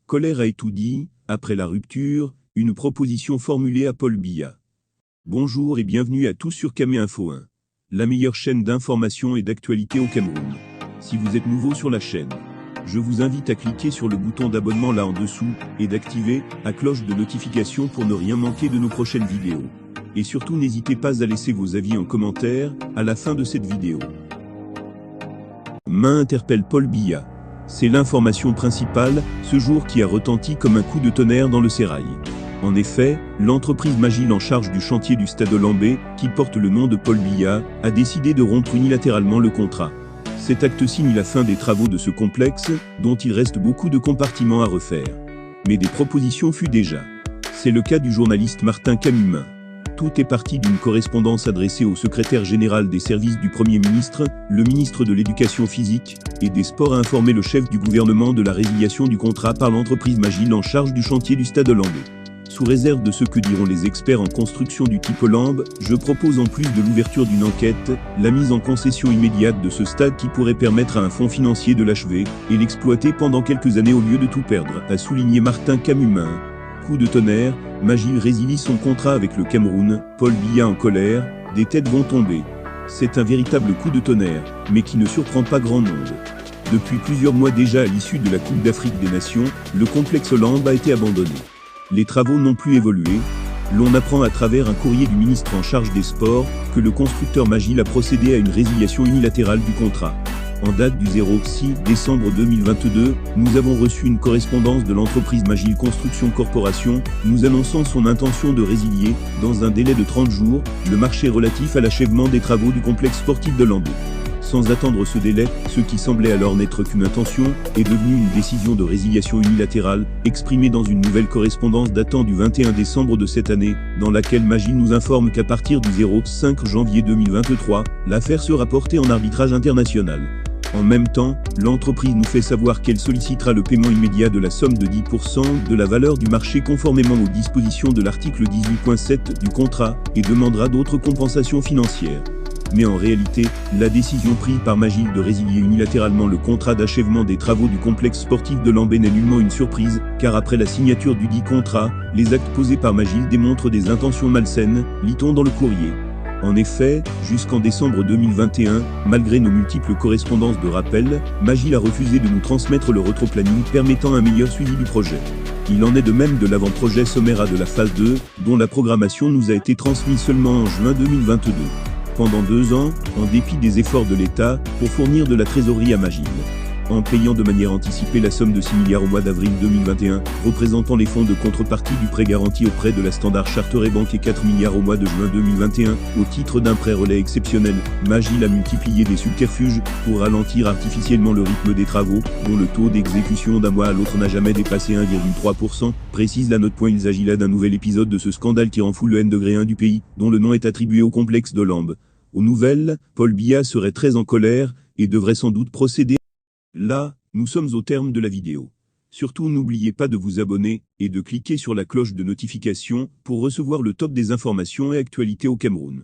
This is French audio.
Colère a tout dit, après la rupture, une proposition formulée à Paul Biya. Bonjour et bienvenue à tous sur Camé Info 1, la meilleure chaîne d'information et d'actualité au Cameroun. Si vous êtes nouveau sur la chaîne, je vous invite à cliquer sur le bouton d'abonnement là en dessous et d'activer la cloche de notification pour ne rien manquer de nos prochaines vidéos. Et surtout n'hésitez pas à laisser vos avis en commentaire à la fin de cette vidéo. Main interpelle Paul Biya. C'est l'information principale, ce jour qui a retenti comme un coup de tonnerre dans le sérail. En effet, l'entreprise Magil en charge du chantier du stade Olambé, qui porte le nom de Paul Biya, a décidé de rompre unilatéralement le contrat. Cet acte signe la fin des travaux de ce complexe, dont il reste beaucoup de compartiments à refaire. Mais des propositions fut déjà. C'est le cas du journaliste Martin Camumin. Tout est parti d'une correspondance adressée au secrétaire général des services du Premier ministre, le ministre de l'Éducation physique et des Sports a informé le chef du gouvernement de la résiliation du contrat par l'entreprise Magil en charge du chantier du stade Olambé. Sous réserve de ce que diront les experts en construction du type Olambe, je propose en plus de l'ouverture d'une enquête, la mise en concession immédiate de ce stade qui pourrait permettre à un fonds financier de l'achever et l'exploiter pendant quelques années au lieu de tout perdre, a souligné Martin Camumin. Coup de tonnerre, Magil résilie son contrat avec le Cameroun, Paul Biya en colère, des têtes vont tomber. C'est un véritable coup de tonnerre, mais qui ne surprend pas grand monde. Depuis plusieurs mois déjà à l'issue de la Coupe d'Afrique des Nations, le complexe Olambe a été abandonné. Les travaux n'ont plus évolué. L'on apprend à travers un courrier du ministre en charge des Sports que le constructeur Magil a procédé à une résiliation unilatérale du contrat. En date du 6 décembre 2022, nous avons reçu une correspondance de l'entreprise Magil Construction Corporation, nous annonçant son intention de résilier, dans un délai de 30 jours, le marché relatif à l'achèvement des travaux du complexe sportif de Lambé. Sans attendre ce délai, ce qui semblait alors n'être qu'une intention, est devenu une décision de résiliation unilatérale, exprimée dans une nouvelle correspondance datant du 21 décembre de cette année, dans laquelle Magil nous informe qu'à partir du 5 janvier 2023, l'affaire sera portée en arbitrage international. En même temps, l'entreprise nous fait savoir qu'elle sollicitera le paiement immédiat de la somme de 10% de la valeur du marché conformément aux dispositions de l'article 18.7 du contrat et demandera d'autres compensations financières. Mais en réalité, la décision prise par Magil de résilier unilatéralement le contrat d'achèvement des travaux du complexe sportif de Lambé n'est nullement une surprise, car après la signature du dit contrat, les actes posés par Magil démontrent des intentions malsaines, lit-on dans le courrier. En effet, jusqu'en décembre 2021, malgré nos multiples correspondances de rappel, Magil a refusé de nous transmettre le retroplanning permettant un meilleur suivi du projet. Il en est de même de l'avant-projet sommaire A de la phase 2, dont la programmation nous a été transmise seulement en juin 2022. Pendant 2 ans, en dépit des efforts de l'État, pour fournir de la trésorerie à Magil. En payant de manière anticipée la somme de 6 milliards au mois d'avril 2021, représentant les fonds de contrepartie du prêt garanti auprès de la Standard Chartered Bank et 4 milliards au mois de juin 2021, au titre d'un prêt relais exceptionnel, Magil a multiplié des subterfuges pour ralentir artificiellement le rythme des travaux, dont le taux d'exécution d'un mois à l'autre n'a jamais dépassé 1,3%, précise la note. Il s'agit là d'un nouvel épisode de ce scandale qui rend fou le N-1 du pays, dont le nom est attribué au complexe d'Olambe. Aux nouvelles, Paul Biya serait très en colère et devrait sans doute procéder. Là, nous sommes au terme de la vidéo. Surtout n'oubliez pas de vous abonner et de cliquer sur la cloche de notification pour recevoir le top des informations et actualités au Cameroun.